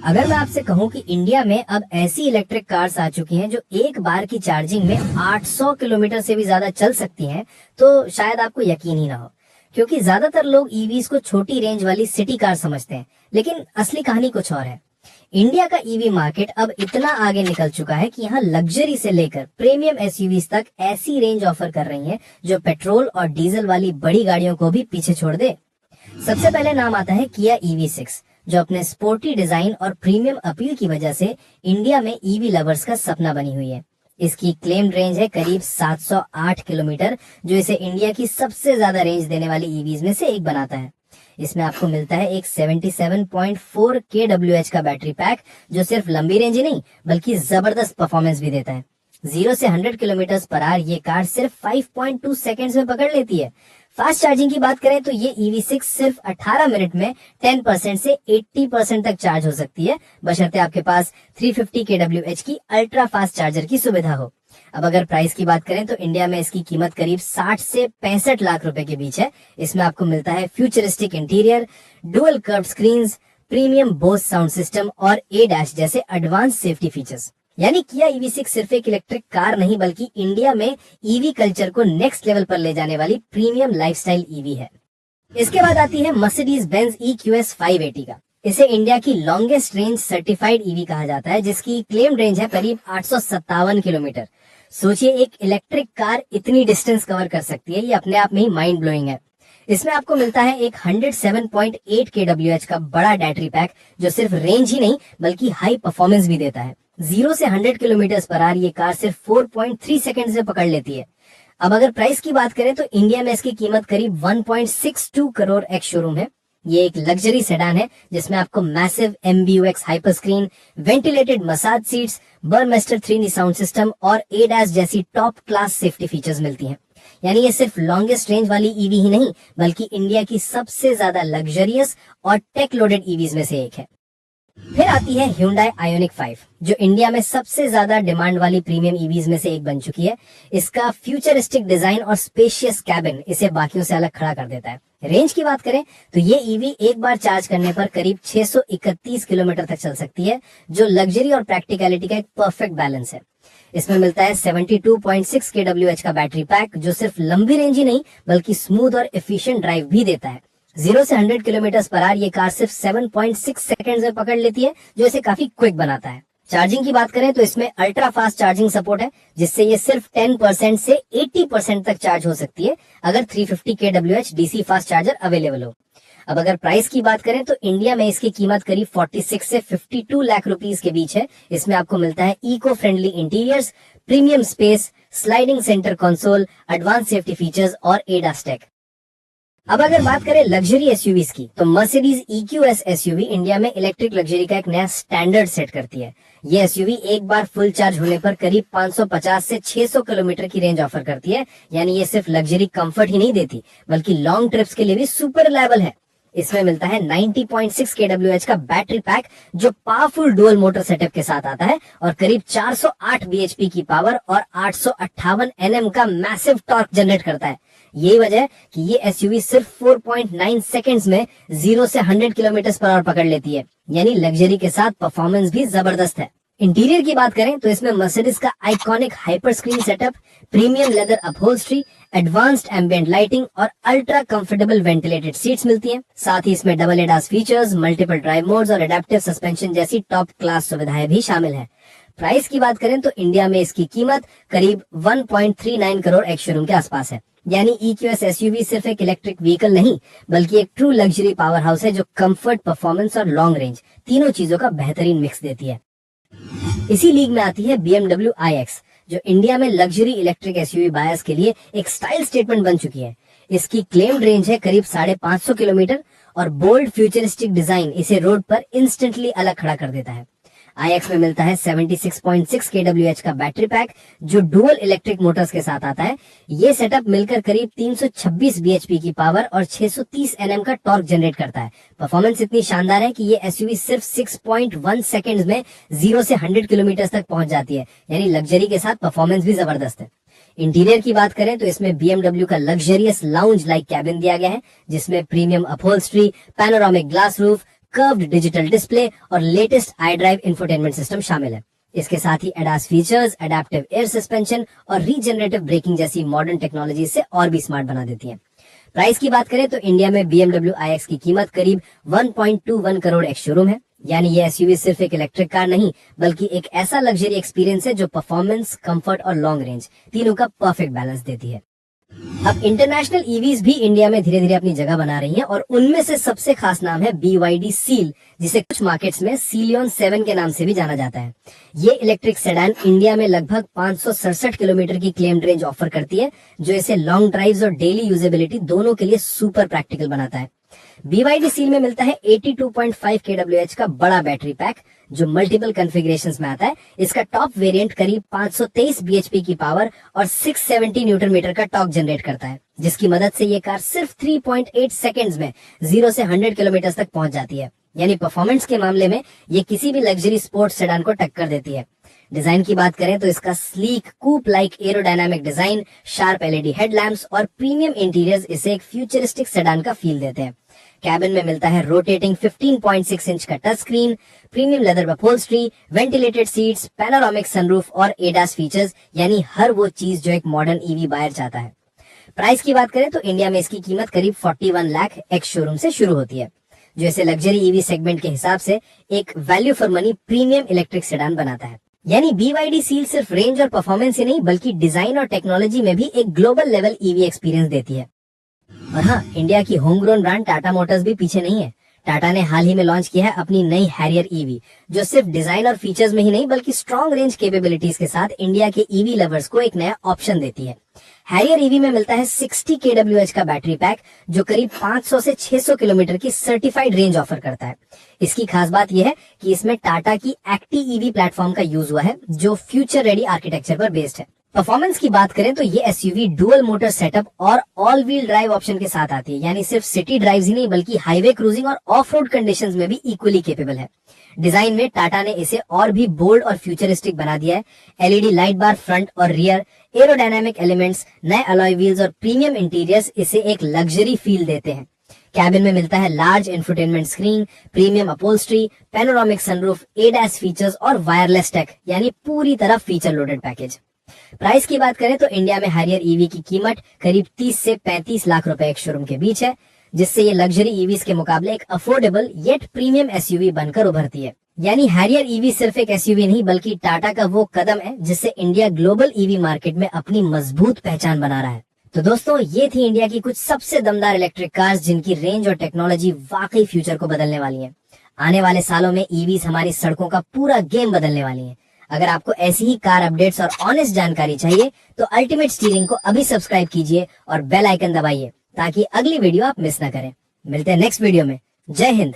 अगर मैं आपसे कहूं कि इंडिया में अब ऐसी इलेक्ट्रिक कार्स आ चुकी हैं जो एक बार की चार्जिंग में 800 किलोमीटर से भी ज्यादा चल सकती हैं, तो शायद आपको यकीन ही ना हो। क्योंकि ज्यादातर लोग ईवीज को छोटी रेंज वाली सिटी कार समझते हैं, लेकिन असली कहानी कुछ और है। इंडिया का ईवी मार्केट अब इतना आगे निकल चुका है कि यहाँ लग्जरी से लेकर प्रीमियम एसयूवीज तक ऐसी रेंज ऑफर कर रही हैं जो पेट्रोल और डीजल वाली बड़ी गाड़ियों को भी पीछे छोड़ दे। सबसे पहले नाम आता है किया EV6, जो अपने स्पोर्टी डिजाइन और प्रीमियम अपील की वजह से इंडिया में ईवी लवर्स का सपना बनी हुई है। इसकी क्लेम्ड रेंज है करीब 708 किलोमीटर, जो इसे इंडिया की सबसे ज्यादा रेंज देने वाली ईवीज में से एक बनाता है। इसमें आपको मिलता है एक 77.4 kWh का बैटरी पैक, जो सिर्फ लंबी रेंज ही नहीं बल्कि जबरदस्त परफॉर्मेंस भी देता है। 0 से 100 किलोमीटर पर आवर ये कार सिर्फ 5.2 सेकेंड्स में पकड़ लेती है। फास्ट चार्जिंग की बात करें तो ये EV6 सिर्फ 18 मिनट में 10% से 80% तक चार्ज हो सकती है, बशर्ते आपके पास 350 kWh की अल्ट्रा फास्ट चार्जर की सुविधा हो। अब अगर प्राइस की बात करें तो इंडिया में इसकी कीमत करीब 60 से 65 लाख रुपए के बीच है। इसमें आपको मिलता है futuristic interior, dual curve screens, premium Bose sound system और ADAS जैसे एडवांस सेफ्टी फीचर्स। यानी किया EV6 सिर्फ एक इलेक्ट्रिक कार नहीं बल्कि इंडिया में ईवी कल्चर को नेक्स्ट लेवल पर ले जाने वाली प्रीमियम लाइफस्टाइल ईवी है। इसके बाद आती है मर्सिडीज बेंज EQS 580 का। इसे इंडिया की लॉन्गेस्ट रेंज सर्टिफाइड ईवी कहा जाता है, जिसकी क्लेम रेंज है करीब 857 किलोमीटर। सोचिए एक इलेक्ट्रिक कार इतनी डिस्टेंस कवर कर सकती है, ये अपने आप में ही माइंड ब्लोइंग है। इसमें आपको मिलता है एक 107.8 kWh का बड़ा बैटरी पैक, जो सिर्फ रेंज ही नहीं बल्कि हाई परफॉर्मेंस भी देता है। 0 से 100 किलोमीटर पर आवर ये कार सिर्फ 4.3 सेकंड में पकड़ लेती है। अब अगर प्राइस की बात करें तो इंडिया में इसकी कीमत करीब 1.62 करोड़ एक्स शोरूम है। ये एक लग्जरी सेडान है जिसमें आपको massive MBUX hyper screen, ventilated massage seats, Burmester 3D sound system और ADAS जैसी टॉप क्लास सेफ्टी फीचर्स मिलती हैं। यानी ये सिर्फ लॉन्गेस्ट रेंज वाली ईवी ही नहीं बल्कि इंडिया की सबसे ज्यादा लग्जरियस और टेक लोडेड ईवीज में से एक है। फिर आती है Hyundai Ioniq 5, जो इंडिया में सबसे ज्यादा डिमांड वाली प्रीमियम ईवीज में से एक बन चुकी है। इसका फ्यूचरिस्टिक डिजाइन और स्पेशियस कैबिन इसे बाकियों से अलग खड़ा कर देता है। रेंज की बात करें तो ये ईवी एक बार चार्ज करने पर करीब 631 किलोमीटर तक चल सकती है, जो लग्जरी और प्रैक्टिकलिटी का एक परफेक्ट बैलेंस है। इसमें मिलता है 72.6 kWh का बैटरी पैक, जो सिर्फ लंबी रेंज ही नहीं बल्कि स्मूथ और एफिशिएंट ड्राइव भी देता है। 0 से 100 किलोमीटर पर आवर ये कार सिर्फ 7.6 सेकंड्स में पकड़ लेती है, जो इसे काफी क्विक बनाता है। चार्जिंग की बात करें तो इसमें अल्ट्रा फास्ट चार्जिंग सपोर्ट है, जिससे ये सिर्फ 10% से 80% तक चार्ज हो सकती है अगर 350 kWh DC fast charger available हो। अब अगर प्राइस की बात करें तो इंडिया में इसकी कीमत करीब 46 से 52 लाख रुपीस के बीच है। इसमें आपको मिलता है eco friendly interiors, premium space, sliding centre console, advance safety features और ADAS टेक। अब अगर बात करें लग्जरी एसयूवीज की तो मर्सिडीज EQS एसयूवी इंडिया में इलेक्ट्रिक लग्जरी का एक नया स्टैंडर्ड सेट करती है। ये एसयूवी एक बार फुल चार्ज होने पर करीब 550 से 600 किलोमीटर की रेंज ऑफर करती है। यानी ये सिर्फ लग्जरी कंफर्ट ही नहीं देती बल्कि लॉन्ग ट्रिप्स के लिए भी सुपर रिलायबल है। इसमें मिलता है 90.6 kWh का बैटरी पैक, जो पावरफुल डुअल मोटर सेटअप के साथ आता है और करीब 408 bhp की पावर और 858 Nm का मैसिव टॉर्क जनरेट करता है। यही वजह है कि ये एसयूवी सिर्फ 4.9 सेकंड्स में 0 से 100 किलोमीटर पर आवर पकड़ लेती है। यानी लग्जरी के साथ परफॉर्मेंस भी जबरदस्त है। इंटीरियर की बात करें तो इसमें मर्सिडीज का iconic hyper screen setup, premium leather upholstery, advanced ambient lighting और अल्ट्रा कंफर्टेबल वेंटिलेटेड सीट्स मिलती हैं। साथ ही इसमें double ADAS features, multiple drive modes और एडेप्टिव सस्पेंशन जैसी टॉप क्लास सुविधाएं भी शामिल है। प्राइस की बात करें तो इंडिया में इसकी कीमत करीब 1.39 करोड़ एक्स शोरूम के आसपास है। यानी EQS एसयूवी सिर्फ एक इलेक्ट्रिक व्हीकल नहीं बल्कि एक ट्रू लग्जरी पावर हाउस है, जो कंफर्ट, परफॉर्मेंस और लॉन्ग रेंज तीनों चीजों का बेहतरीन मिक्स देती है। इसी लीग में आती है BMW iX, जो इंडिया में लग्जरी इलेक्ट्रिक एसयूवी बायर्स के लिए एक स्टाइल स्टेटमेंट बन चुकी है। इसकी क्लेम्ड रेंज है करीब 550 किलोमीटर और बोल्ड फ्यूचरिस्टिक डिजाइन इसे रोड पर इंस्टेंटली अलग खड़ा कर देता है। iX में मिलता है 76.6 kWh का बैटरी पैक, जो डुअल इलेक्ट्रिक मोटर्स के साथ आता है। ये सेटअप मिलकर करीब 326 bhp की पावर और 630 Nm का टॉर्क जनरेट करता है। परफॉर्मेंस इतनी शानदार है कि ये एसयूवी सिर्फ 6.1 सेकंड्स में 0 से 100 किलोमीटर तक पहुंच जाती है। यानी लग्जरी के साथ परफॉर्मेंस भी जबरदस्त है। इंटीरियर की बात करें तो इसमें BMW का लग्जरियस लाउंज लाइक कैबिन दिया गया है, जिसमें premium upholstery, panoramic glass roof, curved digital display और लेटेस्ट iDrive इंफोटेनमेंट सिस्टम शामिल है। इसके साथ ही ADAS features, adaptive air suspension और रीजनरेटिव ब्रेकिंग जैसी मॉडर्न टेक्नोलॉजी से और भी स्मार्ट बना देती है। प्राइस की बात करें तो इंडिया में BMW iX की कीमत करीब 1.21 करोड़ एक्स शोरूम है। यानी ये एसयूवी सिर्फ एक इलेक्ट्रिक कार नहीं बल्कि एक ऐसा लग्जरी एक्सपीरियंस है जो परफॉर्मेंस, कंफर्ट और लॉन्ग रेंज तीनों का परफेक्ट बैलेंस देती है। अब इंटरनेशनल ईवीज भी इंडिया में धीरे धीरे अपनी जगह बना रही हैं और उनमें से सबसे खास नाम है BYD सील, जिसे कुछ मार्केट्स में सीलियन 7 के नाम से भी जाना जाता है। ये इलेक्ट्रिक सेडान इंडिया में लगभग 567 किलोमीटर की क्लेम्ड रेंज ऑफर करती है, जो इसे लॉन्ग ड्राइव्स और डेली यूजेबिलिटी दोनों के लिए सुपर प्रैक्टिकल बनाता है। BYD सील में मिलता है 82.5 kWh का बड़ा बैटरी पैक जो मल्टीपल कॉन्फ़िगरेशंस में आता है। इसका टॉप वेरिएंट करीब 523 bhp की पावर और 670 न्यूटन मीटर का टॉर्क जनरेट करता है, जिसकी मदद से ये कार सिर्फ 3.8 सेकेंड्स में 0 से 100 किलोमीटर तक पहुंच जाती है। यानी परफॉर्मेंस के मामले में ये किसी भी लग्जरी स्पोर्ट्स सेडान को टक्कर देती है। डिजाइन की बात करें तो इसका sleek coupe like aerodynamic design, sharp LED headlamps और प्रीमियम इंटीरियर्स इसे एक फ्यूचरिस्टिक सेडान का फील देते हैं। कैबिन में मिलता है रोटेटिंग 15.6 इंच का touch screen, premium leather upholstery, ventilated seats, panoramic sunroof और ADAS फीचर्स, यानी हर वो चीज जो एक मॉडर्न ईवी बायर चाहता है। प्राइस की बात करें तो इंडिया में इसकी कीमत करीब 41 लाख एक्स शोरूम से शुरू होती है, जो इसे लग्जरी ईवी सेगमेंट के हिसाब से एक value for money premium electric sedan बनाता है। यानी BYD सील सिर्फ रेंज और परफॉर्मेंस ही नहीं बल्कि डिजाइन और टेक्नोलॉजी में भी एक ग्लोबल लेवल ईवी एक्सपीरियंस देती है। और हाँ, इंडिया की home grown brand Tata Motors भी पीछे नहीं है। टाटा ने हाल ही में लॉन्च किया है अपनी नई हैरियर ईवी, जो सिर्फ डिजाइन और फीचर्स में ही नहीं बल्कि स्ट्रॉन्ग रेंज कैपेबिलिटीज के साथ इंडिया के ईवी लवर्स को एक नया ऑप्शन देती है। हैरियर ईवी में मिलता है 60 kWh का बैटरी पैक जो करीब 500 से 600 किलोमीटर की सर्टिफाइड रेंज ऑफर करता है। इसकी खास बात यह है कि इसमें टाटा की एक्टी ईवी प्लेटफॉर्म का यूज हुआ है, जो फ्यूचर रेडी आर्किटेक्चर पर बेस्ड है। परफॉर्मेंस की बात करें तो ये एसयूवी डुअल मोटर सेटअप और ऑल व्हील ड्राइव ऑप्शन के साथ आती है। यानी सिर्फ सिटी ड्राइव ही नहीं बल्कि हाईवे क्रूजिंग और ऑफ रोड कंडीशंस में भी इक्वली केपेबल है। डिजाइन में टाटा ने इसे और भी बोल्ड और फ्यूचरिस्टिक बना दिया है। LED लाइट बार फ्रंट और रियर, एरोडायनामिक एलिमेंट्स, नए अलॉय व्हील्स और प्रीमियम इंटीरियर्स इसे एक लग्जरी फील देते हैं। कैबिन में मिलता है large infotainment screen, premium upholstery, panoramic sunroof, ADAS features और वायरलेस टेक, यानी पूरी तरह फीचर लोडेड पैकेज। प्राइस की बात करें तो इंडिया में हैरियर ईवी की कीमत करीब 30 से 35 लाख रुपए एक शोरूम के बीच है, जिससे ये लग्जरी ईवीज के मुकाबले एक अफोर्डेबल येट प्रीमियम एसयूवी बनकर उभरती है। यानी हैरियर ईवी सिर्फ एक एसयूवी नहीं बल्कि टाटा का वो कदम है जिससे इंडिया ग्लोबल ईवी मार्केट में अपनी मजबूत पहचान बना रहा है। तो दोस्तों, ये थी इंडिया की कुछ सबसे दमदार इलेक्ट्रिक कार्स जिनकी रेंज और टेक्नोलॉजी वाकई फ्यूचर को बदलने वाली है। आने वाले सालों में ईवीज हमारी सड़कों का पूरा गेम बदलने वाली है। अगर आपको ऐसी ही कार अपडेट्स और ऑनेस्ट जानकारी चाहिए तो अल्टीमेट स्टीयरिंग को अभी सब्सक्राइब कीजिए और बेल आइकन दबाइए ताकि अगली वीडियो आप मिस ना करें। मिलते हैं नेक्स्ट वीडियो में। जय हिंद।